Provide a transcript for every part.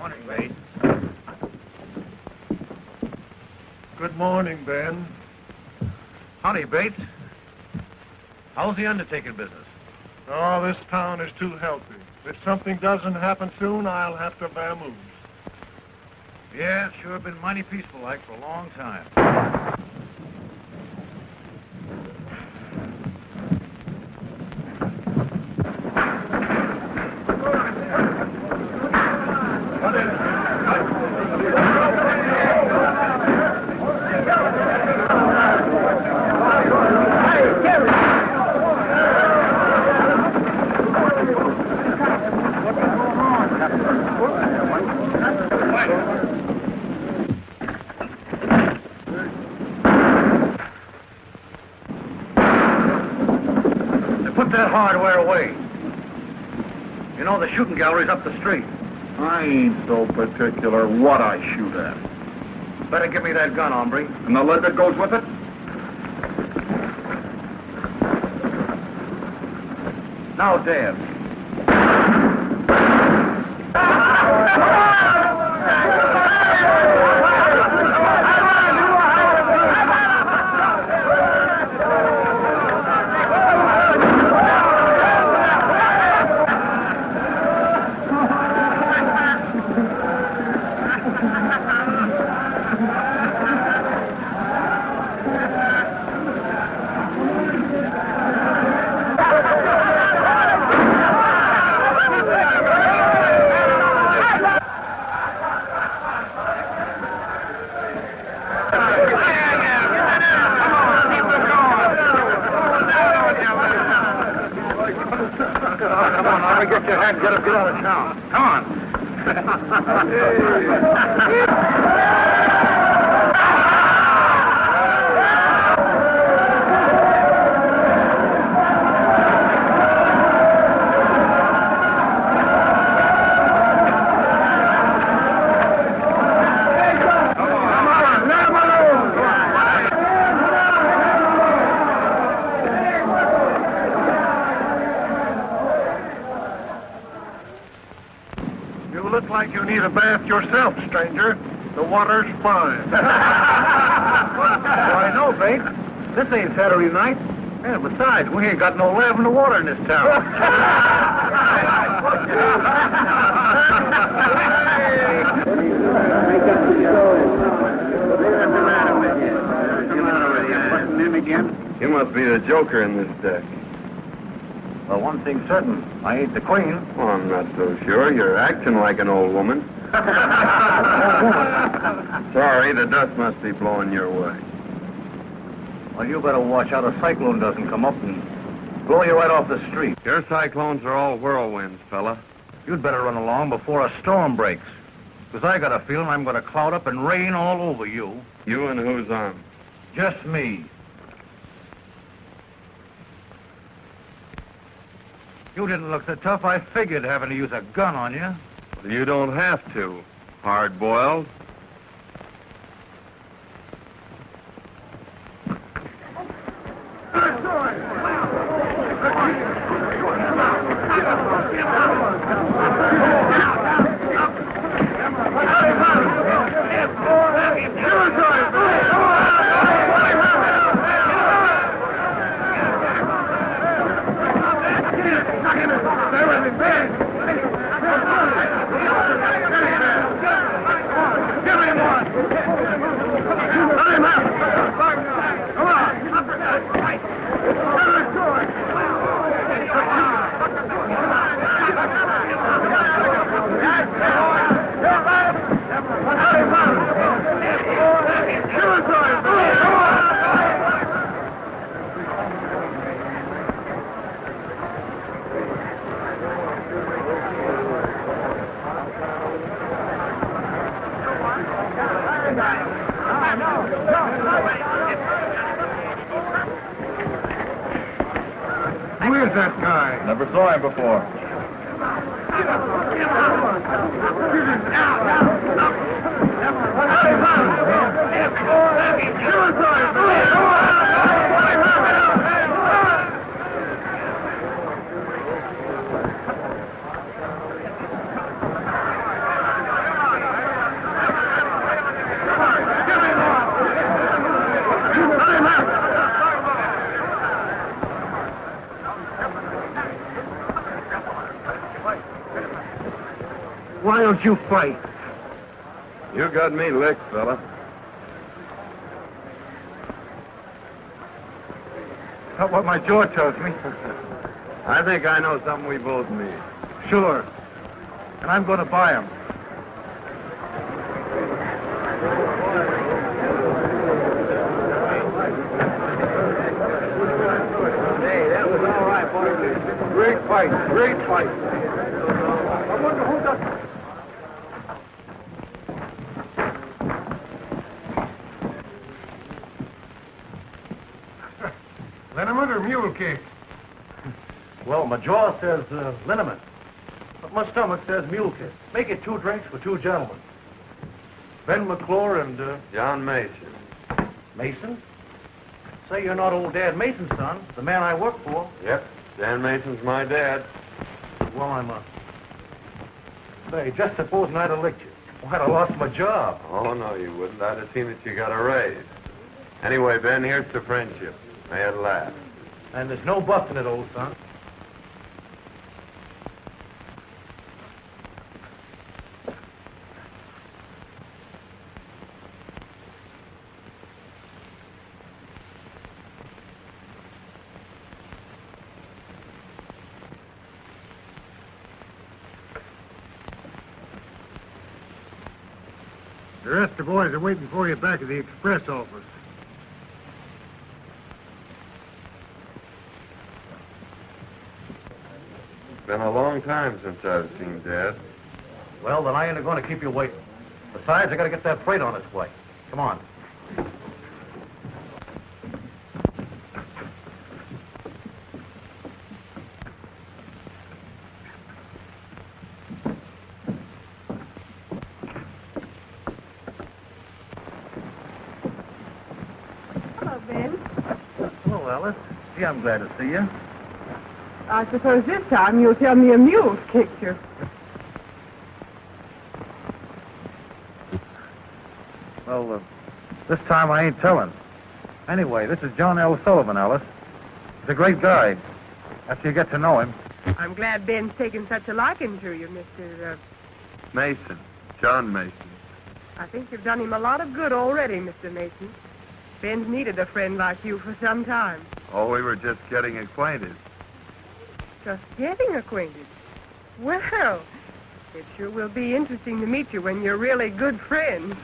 Morning, Wade. Good morning, Ben. Howdy, Bates. How's the undertaking business? Oh, this town is too healthy. If something doesn't happen soon, I'll have to vamoose. Yeah, it's sure been mighty peaceful like for a long time. Put that hardware away. You know the shooting gallery's up the street. I ain't so particular what I shoot at. Better give me that gun, hombre. And the lead that goes with it? Now, Dad. Get your head, get out of town. Come on. Like you need a bath yourself, stranger. The water's fine. Why, no, Bates. This ain't Saturday night. And besides, we ain't got no lavender water in this town. You must be the joker in this deck. Well, one thing's certain. I ain't the queen. Well, I'm not so sure. You're acting like an old woman. Sorry, the dust must be blowing your way. Well, you better watch out a cyclone doesn't come up and blow you right off the street. Your cyclones are all whirlwinds, fella. You'd better run along before a storm breaks. Because I got a feeling I'm going to cloud up and rain all over you. You and who's on? Just me. You didn't look so tough, I figured having to use a gun on you. You don't have to. Hard-boiled. Who is that guy? Never saw him before. why don't you fight? You got me licked, fella. That's what my jaw tells me. I think I know something we both need. Sure. And I'm going to buy 'em. Hey, that was all right, boy. Great fight, great fight. I wonder who does... Liniment or mule kick? Well, my jaw says liniment, but my stomach says mule kick. Make it 2 drinks for 2 gentlemen. Ben McClure and John Mason. Mason. Say you're not old Dad Mason's son, the man I work for. Yep, Dan Mason's my dad. Well, I'm Say, just supposing I'd have licked you. Well, I'd have lost my job. Oh, no, you wouldn't. I'd have seen that you got a raise. Anyway, Ben, here's to friendship. May it last. And there's no busting it, old son. The rest of the boys are waiting for you back at the express office. It's been a long time since I've seen Dad. Well, then I ain't going to keep you waiting. Besides, I got to get that freight on its way. Come on. Hello, Ben. Hello, Alice. Gee, I'm glad to see you. I suppose this time you'll tell me a mule's kicked you. Well, this time I ain't telling. Anyway, this is John L. Sullivan, Alice. He's a great guy. After you get to know him. I'm glad Ben's taken such a liking to you, Mr. Mason. John Mason. I think you've done him a lot of good already, Mr. Mason. Ben's needed a friend like you for some time. Oh, we were just getting acquainted. Just getting acquainted. Well, it sure will be interesting to meet you when you're really good friends.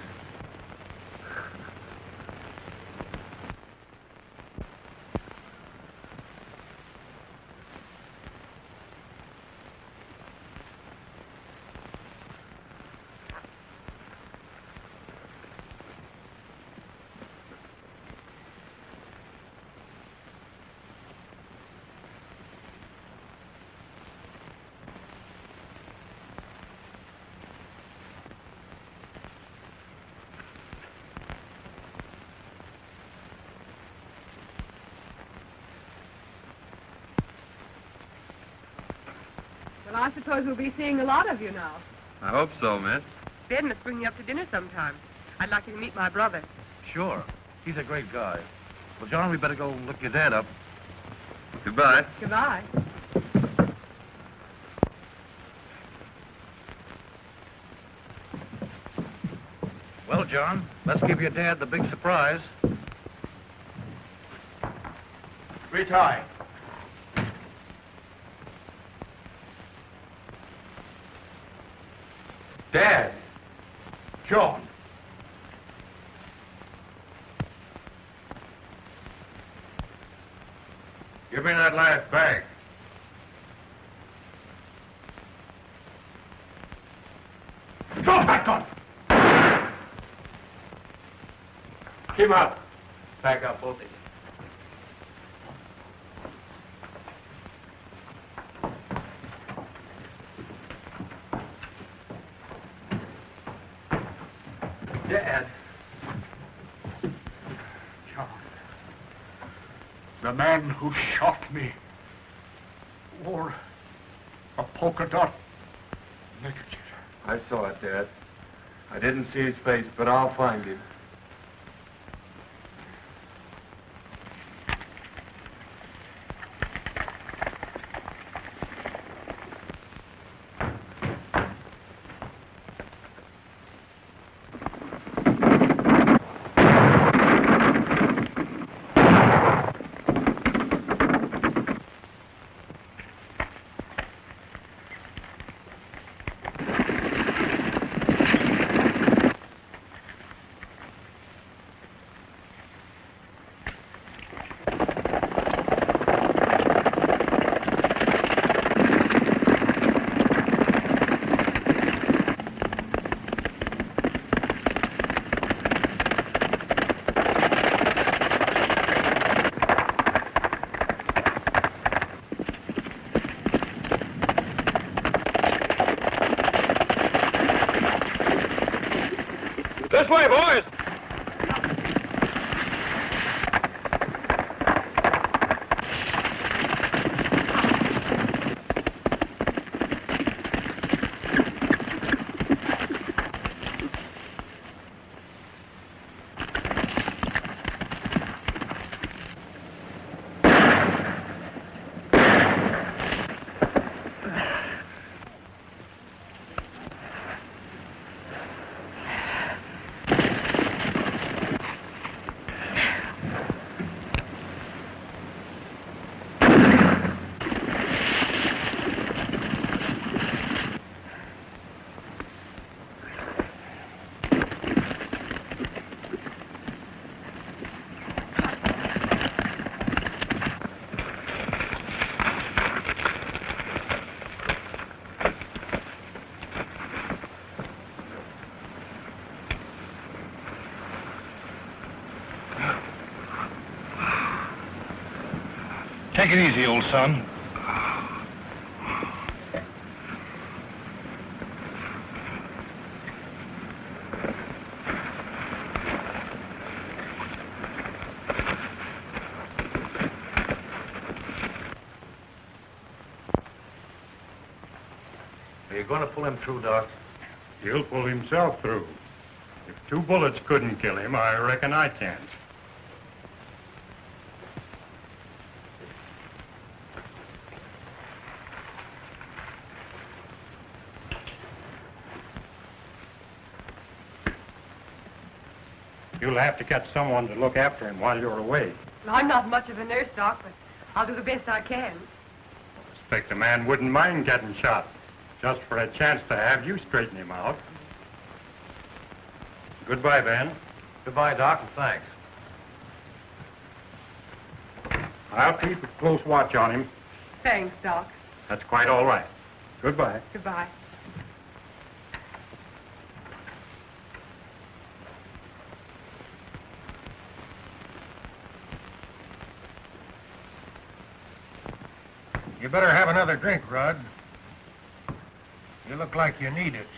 Well, I suppose we'll be seeing a lot of you now. I hope so, miss. Ben must bring you up to dinner sometime. I'd like you to meet my brother. Sure. He's a great guy. Well, John, we better go look your dad up. Goodbye. Goodbye. Well, John, let's give your dad the big surprise. Retie. Dad! John. Give me that last bag. Drop that gun! Keep out. Pack up both of you. Dad. John. The man who shot me wore a polka dot neckerchief. I saw it, Dad. I didn't see his face, but I'll find him. This way, boys! Take it easy, old son. Are you going to pull him through, Doc? He'll pull himself through. If 2 bullets couldn't kill him, I reckon I can't. You'll have to get someone to look after him while you're away. Well, I'm not much of a nurse, Doc, but I'll do the best I can. I expect the man wouldn't mind getting shot, just for a chance to have you straighten him out. Goodbye, Ben. Goodbye, Doc, and thanks. I'll keep a close watch on him. Thanks, Doc. That's quite all right. Goodbye. Goodbye. You better have another drink, Rod. You look like you need it.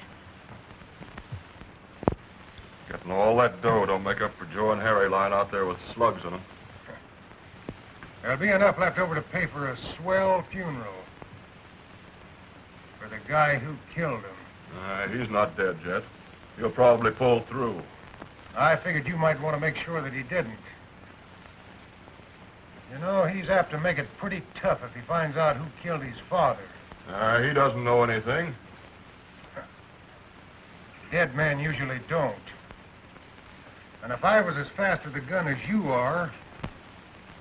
Getting all that dough don't make up for Joe and Harry lying out there with slugs in them. There'll be enough left over to pay for a swell funeral. For the guy who killed him. He's not dead yet. He'll probably pull through. I figured you might want to make sure that he didn't. You know, he's apt to make it pretty tough if he finds out who killed his father. He doesn't know anything. Dead men usually don't. And if I was as fast with the gun as you are,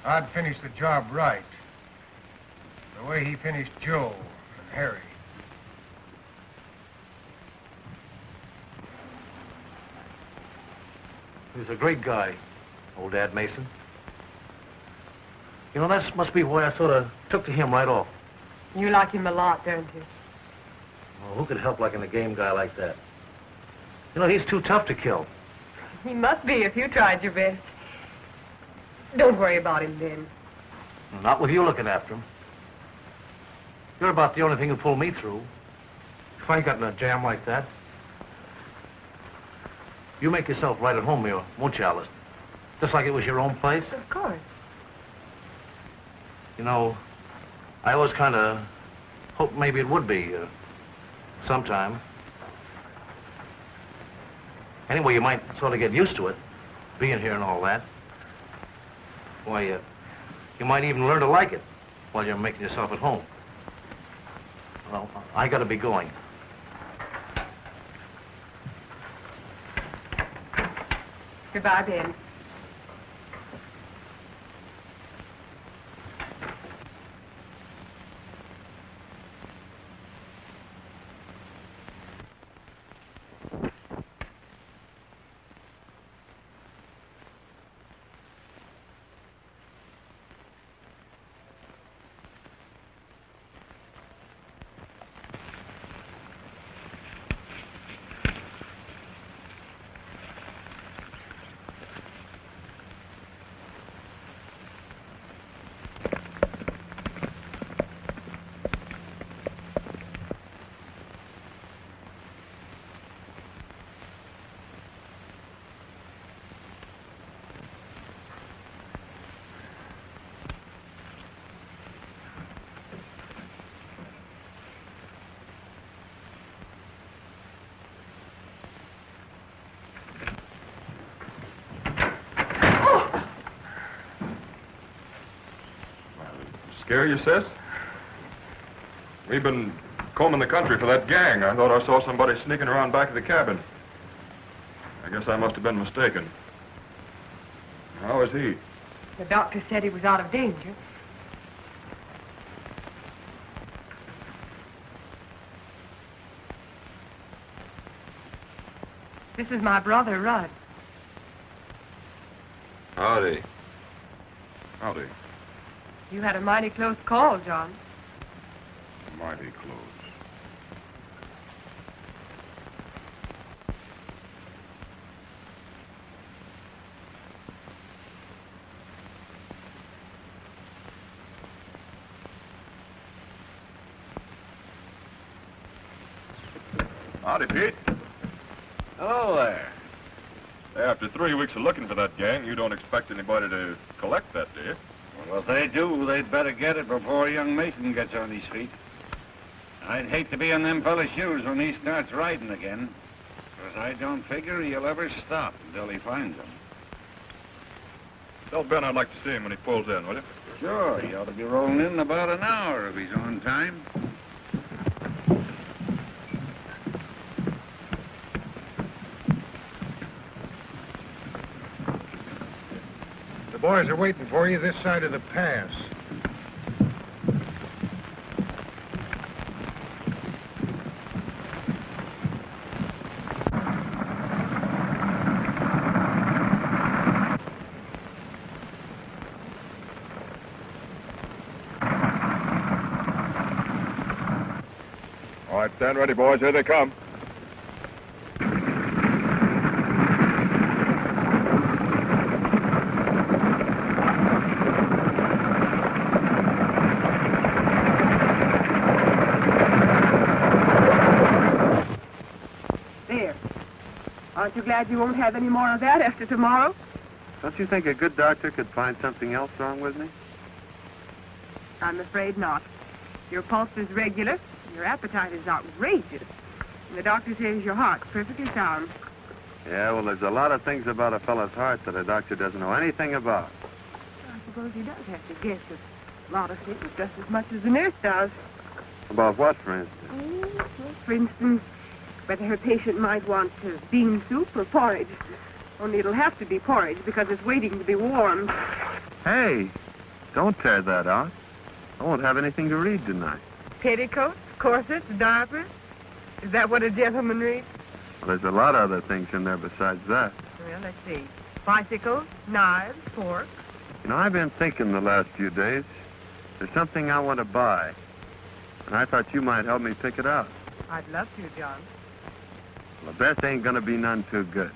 I'd finish the job right. The way he finished Joe and Harry. He was a great guy, old Dad Mason. You know, that must be why I sort of took to him right off. You like him a lot, don't you? Well, who could help liking a game guy like that? You know, he's too tough to kill. He must be if you tried your best. Don't worry about him, Ben. Not with you looking after him. You're about the only thing who'll pull me through. If I got in a jam like that. You make yourself right at home here, won't you, Alice? Just like it was your own place. Of course. You know, I always kind of hoped maybe it would be sometime. Anyway, you might sort of get used to it, being here and all that. Why, you might even learn to like it while you're making yourself at home. Well, I got to be going. Goodbye, Ben. Scare you, sis? We've been combing the country for that gang. I thought I saw somebody sneaking around back of the cabin. I guess I must have been mistaken. How is he? The doctor said he was out of danger. This is my brother, Rudd. Howdy. Howdy. You had a mighty close call, John. Mighty close. Howdy, Pete. Hello there. After 3 weeks of looking for that gang, you don't expect anybody to collect that, do you? Well, if they do, they'd better get it before young Mason gets on his feet. I'd hate to be in them fella's shoes when he starts riding again, because I don't figure he'll ever stop until he finds them. Tell Ben I'd like to see him when he pulls in, will you? Sure, he ought to be rolling in about an hour if he's on time. The boys are waiting for you this side of the pass. All right, stand ready, boys. Here they come. There. Aren't you glad you won't have any more of that after tomorrow? Don't you think a good doctor could find something else wrong with me? I'm afraid not. Your pulse is regular. Your appetite is outrageous. And the doctor says your heart's perfectly sound. Yeah, well, there's a lot of things about a fellow's heart that a doctor doesn't know anything about. I suppose he does have to guess a lot of things just as much as the nurse does. About what, for instance? Oh, well, for instance, whether her patient might want bean soup or porridge. Only it'll have to be porridge because it's waiting to be warmed. Hey, don't tear that out. I won't have anything to read tonight. Petticoats, corsets, diapers. Is that what a gentleman reads? Well, there's a lot of other things in there besides that. Well, let's see. Bicycles, knives, forks. You know, I've been thinking the last few days. There's something I want to buy. And I thought you might help me pick it out. I'd love to, John. Well, the best ain't gonna be none too good.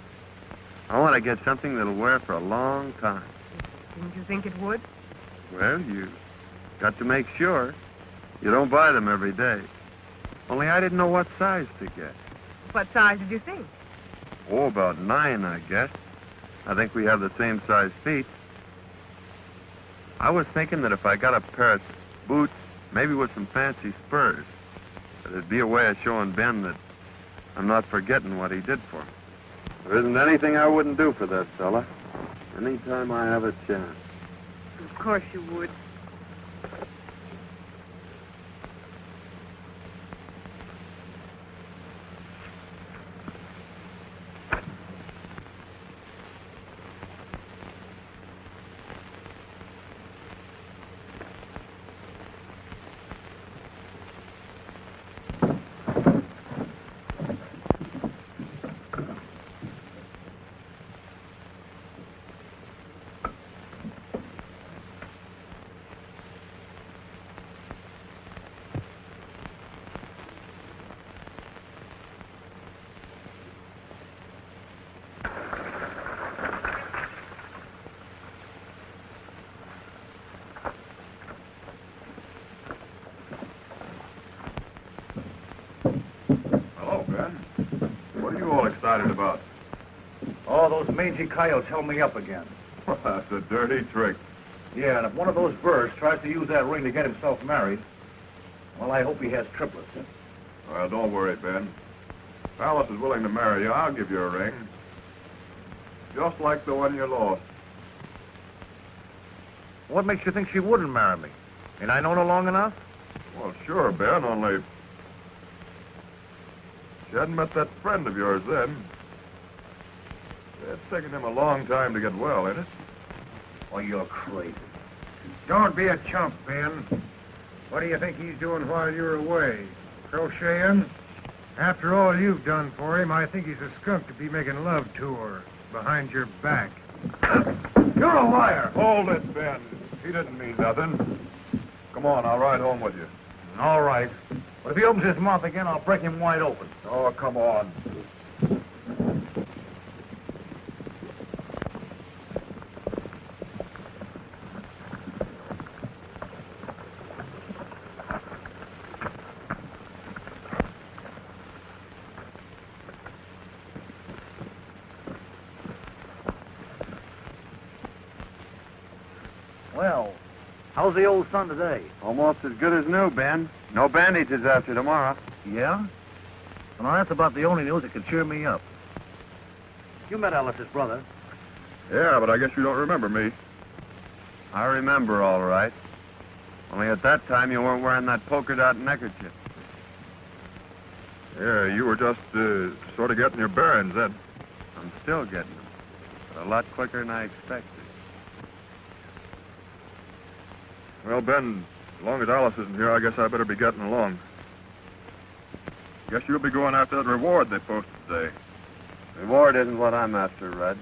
I want to get something that'll wear for a long time. Didn't you think it would? Well, you got to make sure. You don't buy them every day. Only I didn't know what size to get. What size did you think? Oh, about 9, I guess. I think we have the same size feet. I was thinking that if I got a pair of boots, maybe with some fancy spurs, that it'd be a way of showing Ben that I'm not forgetting what he did for me. There isn't anything I wouldn't do for that fella. Anytime I have a chance. Of course you would. Hello, Ben. What are you all excited about? Oh, those mangy coyotes held me up again. That's a dirty trick. Yeah, and if one of those birds tries to use that ring to get himself married, well, I hope he has triplets. Well, don't worry, Ben. If Alice is willing to marry you, I'll give you a ring. Just like the one you lost. What makes you think she wouldn't marry me? Ain't I known her long enough? Well, sure, Ben, only... She hadn't met that friend of yours then. It's taken him a long time to get well, ain't it? Oh, you're crazy. Don't be a chump, Ben. What do you think he's doing while you're away? Crocheting? After all you've done for him, I think he's a skunk to be making love to her behind your back. You're a liar! Hold it, Ben. He didn't mean nothing. Come on, I'll ride home with you. All right. But if he opens his mouth again, I'll break him wide open. Oh, come on. Well, how's the old son today? Almost as good as new, Ben. No bandages after tomorrow. Yeah? Well, that's about the only news that can cheer me up. You met Alice's brother. Yeah, but I guess you don't remember me. I remember all right. Only at that time you weren't wearing that polka dot neckerchief. Yeah, you were just sort of getting your bearings then. I'm still getting them, but a lot quicker than I expected. Well, Ben, as long as Alice isn't here, I guess I better be getting along. Guess you'll be going after that reward they posted today. Reward isn't what I'm after, Red.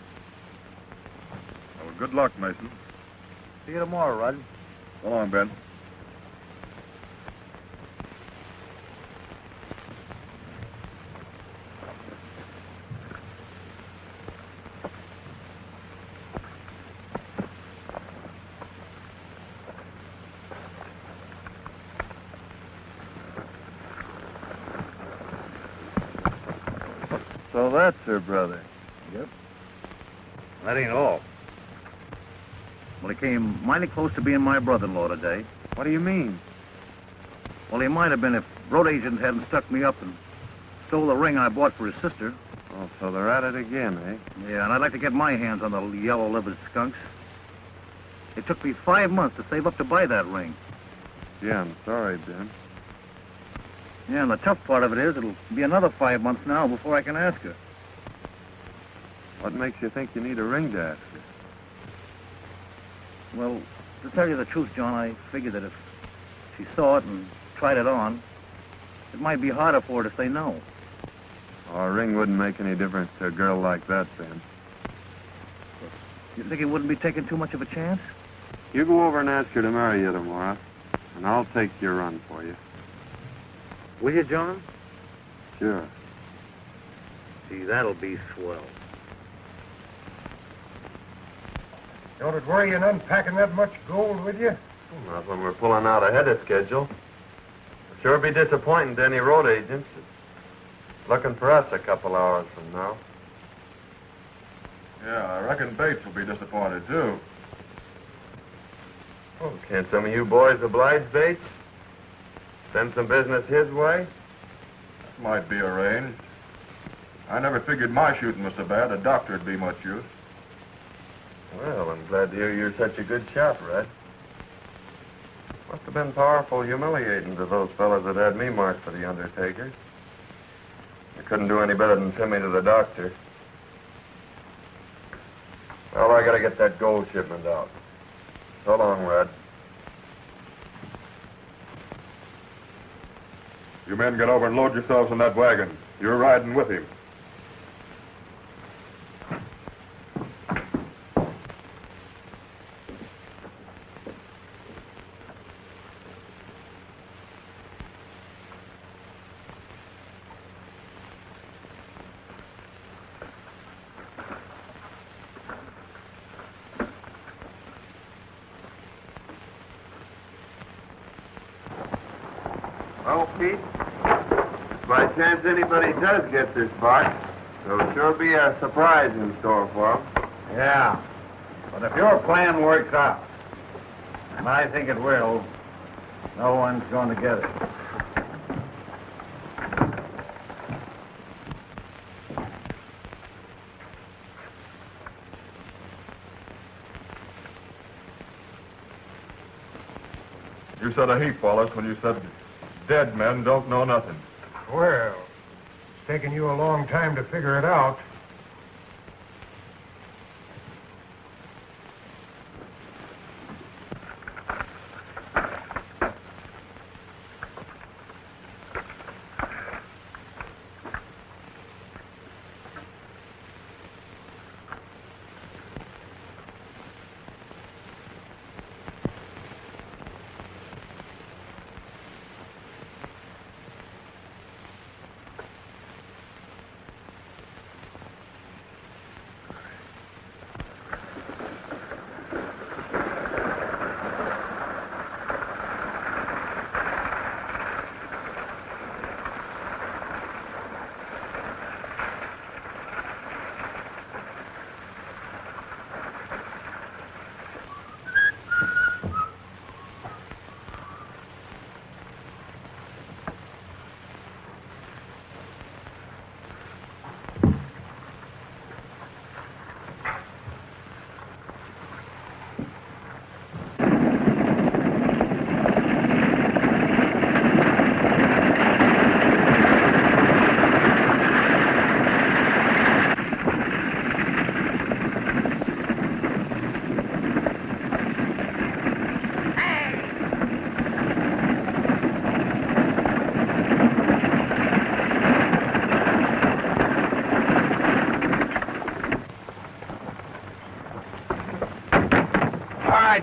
Well, good luck, Mason. See you tomorrow, Rudd. So long, Ben. So that's her brother. Yep. That ain't all. Well, he came mighty close to being my brother-in-law today. What do you mean? Well, he might have been if road agent hadn't stuck me up and stole the ring I bought for his sister. Oh, so they're at it again, eh? Yeah, and I'd like to get my hands on the yellow-livered skunks. It took me 5 months to save up to buy that ring. Yeah, I'm sorry, Ben. Yeah, and the tough part of it is it'll be another 5 months now before I can ask her. What makes you think you need a ring to ask her? Well, to tell you the truth, John, I figured that if she saw it and tried it on, it might be harder for her to say no. Oh, a ring wouldn't make any difference to a girl like that, Ben. You think it wouldn't be taking too much of a chance? You go over and ask her to marry you tomorrow, and I'll take your run for you. Will you, John? Sure. Gee, that'll be swell. Don't it worry you in unpacking that much gold with you? Not when we're pulling out ahead of schedule. It'll sure be disappointing to any road agents looking for us a couple hours from now. Yeah, I reckon Bates will be disappointed, too. Oh, can't some of you boys oblige Bates? Send some business his way? That might be arranged. I never figured my shooting was so bad a doctor'd be much use. Well, I'm glad to hear you're such a good shot, Red. Must have been powerful humiliating to those fellas that had me marked for the undertaker. They couldn't do any better than send me to the doctor. Well, I gotta get that gold shipment out. So long, Red. You men get over and load yourselves in that wagon. You're riding with him. Well, Pete, by chance anybody does get this box, there'll sure be a surprise in store for them. Yeah. But if your plan works out, and I think it will, no one's going to get it. You said a heap, Wallace, when you said dead men don't know nothing. Well, it's taken you a long time to figure it out.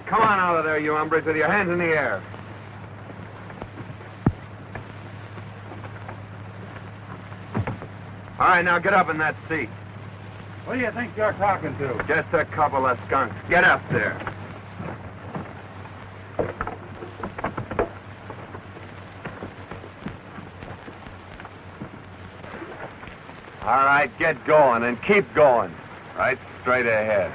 Come on out of there, you hombres, with your hands in the air. All right, now get up in that seat. Who do you think you're talking to? Just a couple of skunks. Get up there. All right, get going and keep going. Right straight ahead.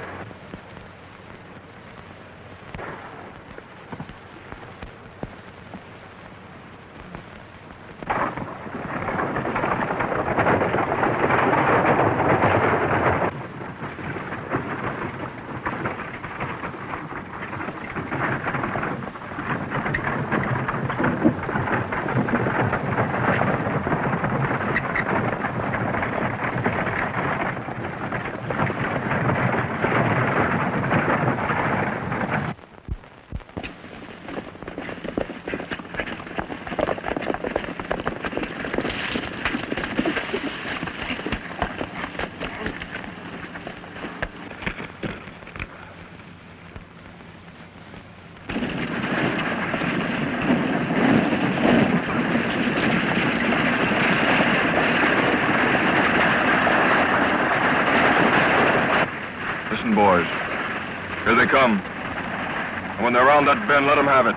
Listen, boys. Here they come. And when they're around that bend, let them have it.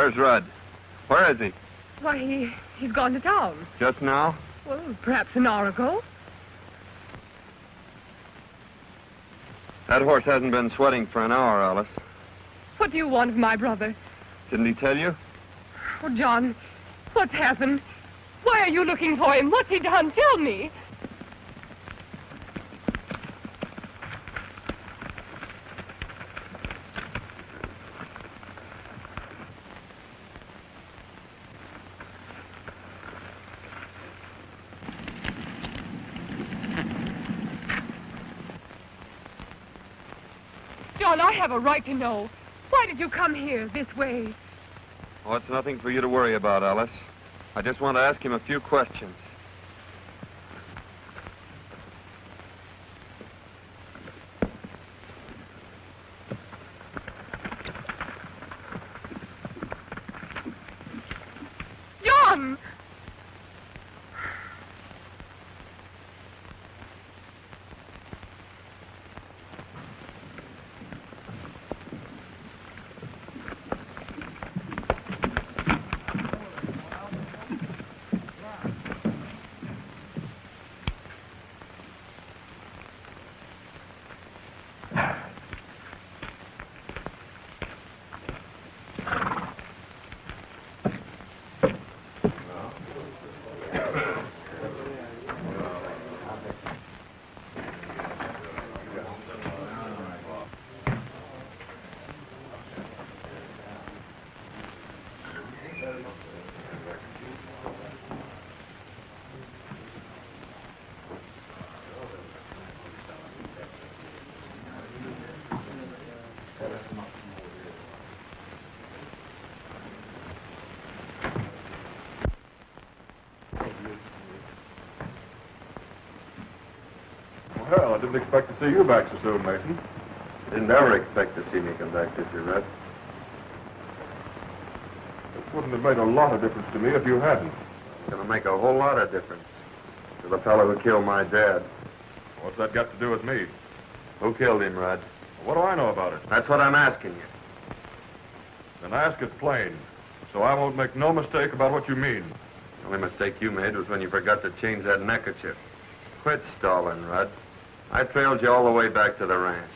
Where's Rudd? Where is he? Why, he's gone to town. Just now? Well, perhaps an hour ago. That horse hasn't been sweating for an hour, Alice. What do you want of my brother? Didn't he tell you? Oh, John, what's happened? Why are you looking for him? What's he done? Tell me. John, I have a right to know. Why did you come here this way? Oh, it's nothing for you to worry about, Alice. I just want to ask him a few questions. John! Well, I didn't expect to see you back so soon, Mason. Didn't ever expect to see me come back, did you, Red? It wouldn't have made a lot of difference to me if you hadn't. It's going to make a whole lot of difference to the fellow who killed my dad. What's that got to do with me? Who killed him, Red? What do I know about it? That's what I'm asking you. Then ask it plain, so I won't make no mistake about what you mean. The only mistake you made was when you forgot to change that neckerchief. Quit stalling, Rudd. I trailed you all the way back to the ranch.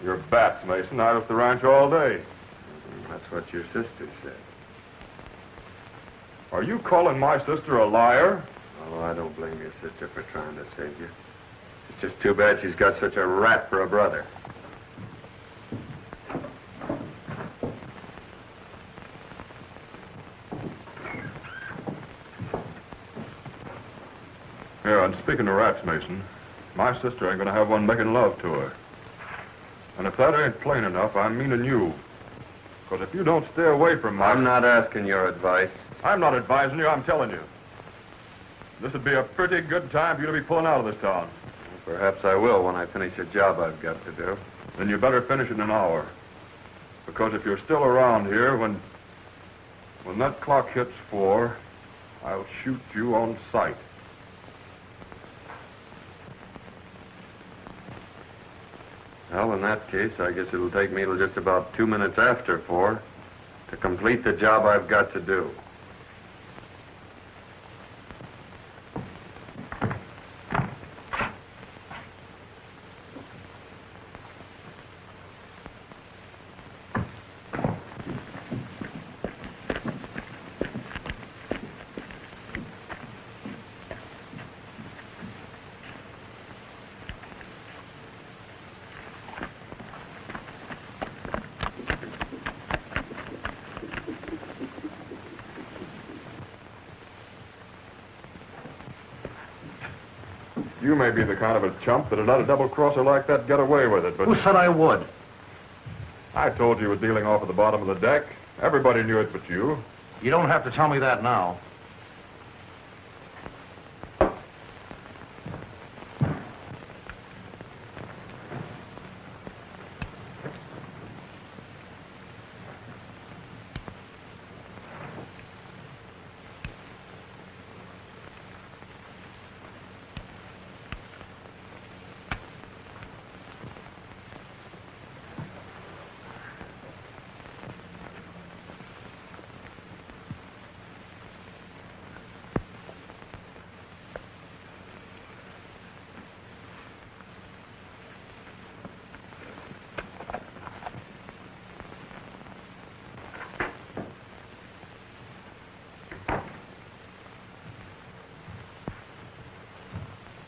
You're bats, Mason. I was at the ranch all day. That's what your sister said. Are you calling my sister a liar? Oh, I don't blame your sister for trying to save you. It's just too bad she's got such a rat for a brother. Yeah, and speaking of rats, Mason, my sister ain't gonna have one making love to her. And if that ain't plain enough, I'm meaning you. Because if you don't stay away from my... I'm not asking your advice. I'm not advising you, I'm telling you. This would be a pretty good time for you to be pulling out of this town. Perhaps I will when I finish a job I've got to do. Then you better finish in an hour. Because if you're still around here, when that clock hits 4, I'll shoot you on sight. Well, in that case, I guess it'll take me till just about 2 minutes after 4 to complete the job I've got to do. You may be the kind of a chump that'd let a double-crosser like that get away with it, but... Who said I would? I told you you were dealing off at the bottom of the deck. Everybody knew it but you. You don't have to tell me that now.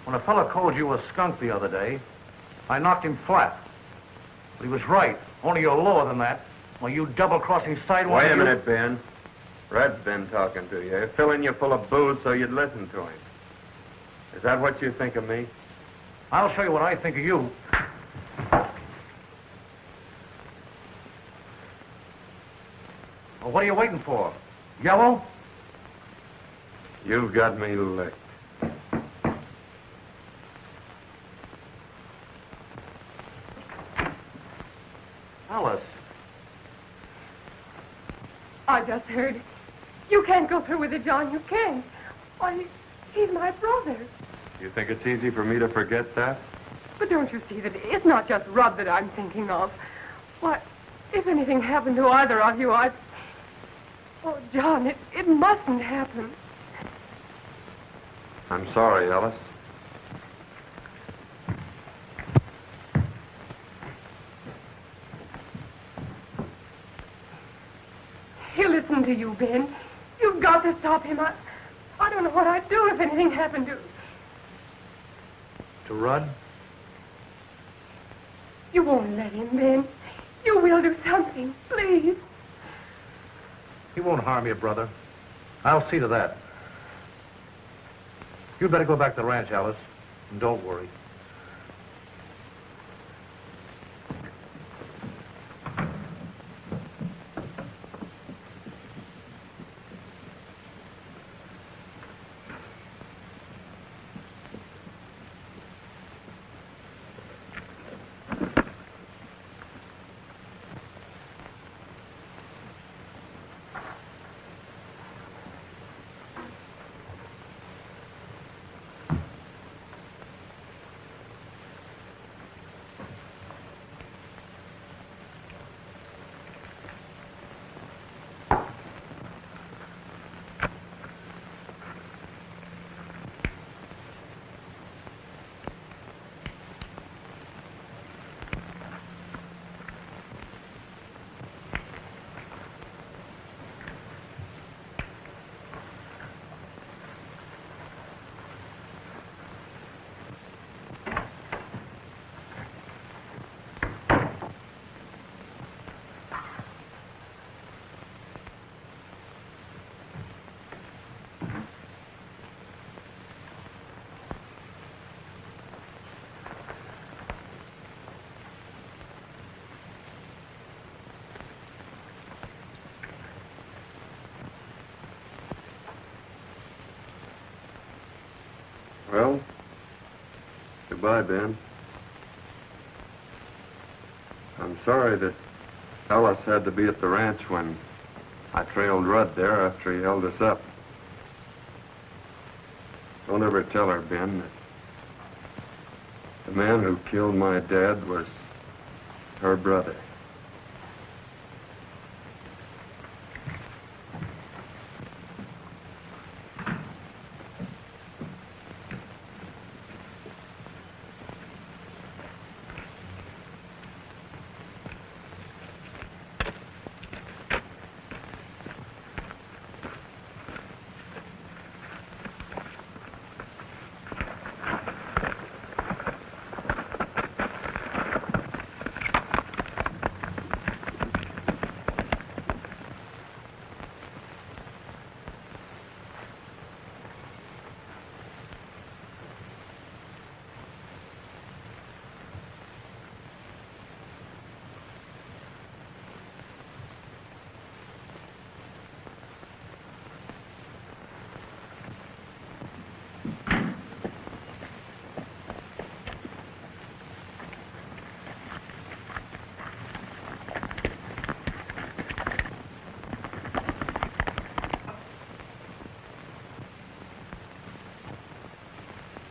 When a fella called you a skunk the other day, I knocked him flat. But he was right. Only you're lower than that. Well, you double-crossing sidewalk... Wait a minute, Ben. Red's been talking to you, filling you full of booze so you'd listen to him. Is that what you think of me? I'll show you what I think of you. Well, what are you waiting for? Yellow? You've got me licked. Alice. I just heard. You can't go through with it, John. You can't. Why, he's my brother. You think it's easy for me to forget that? But don't you see that it's not just Rudd that I'm thinking of? Why, if anything happened to either of you, I'd... Oh, John, it mustn't happen. I'm sorry, Alice. He'll listen to you, Ben. You've got to stop him. I don't know what I'd do if anything happened to... To Rudd? You won't let him, Ben. You will do something, please. He won't harm you, brother. I'll see to that. You'd better go back to the ranch, Alice. And don't worry. Well, goodbye, Ben. I'm sorry that Ellis had to be at the ranch when I trailed Rudd there after he held us up. Don't ever tell her, Ben, that the man who killed my dad was her brother.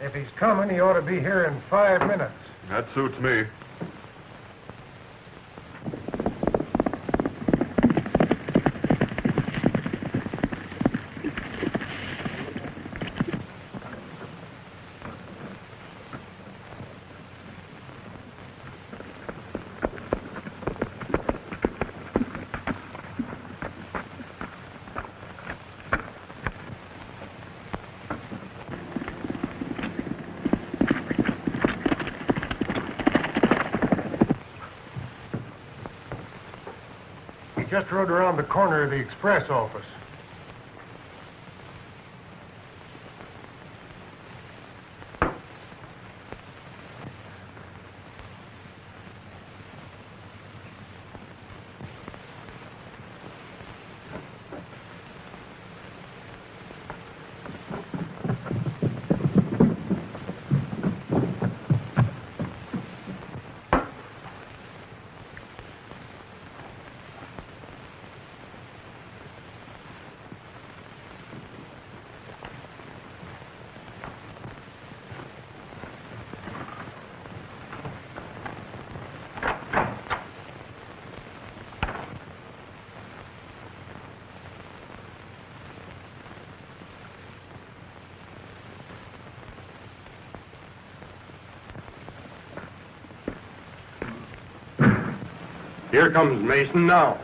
If he's coming, he ought to be here in 5 minutes. That suits me. just rode around the corner of the express office. Here comes Mason now.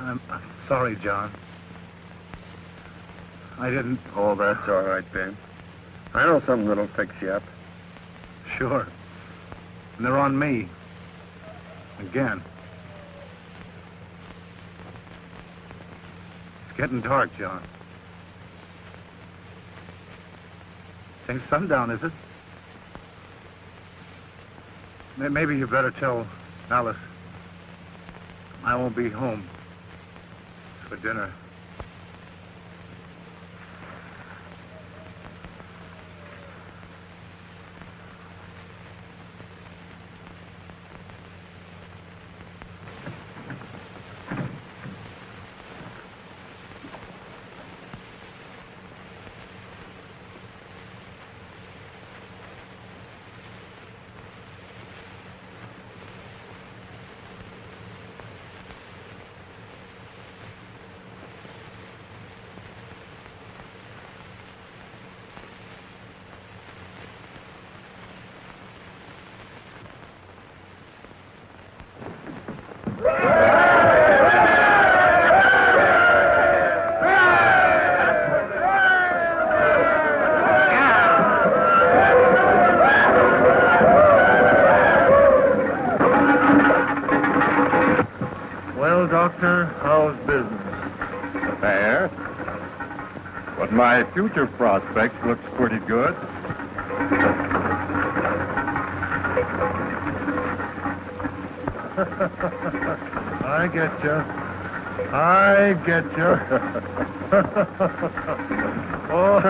I'm sorry, John. I didn't... Oh, that's all right, Ben. I know something that'll fix you up. Sure. And they're on me. Again. It's getting dark, John. Ain't sundown, is it? Maybe you better tell Alice I won't be home for dinner. Well, Doctor, how's business? Fair. But my future prospects looks pretty good. I get you. I get you. Oh.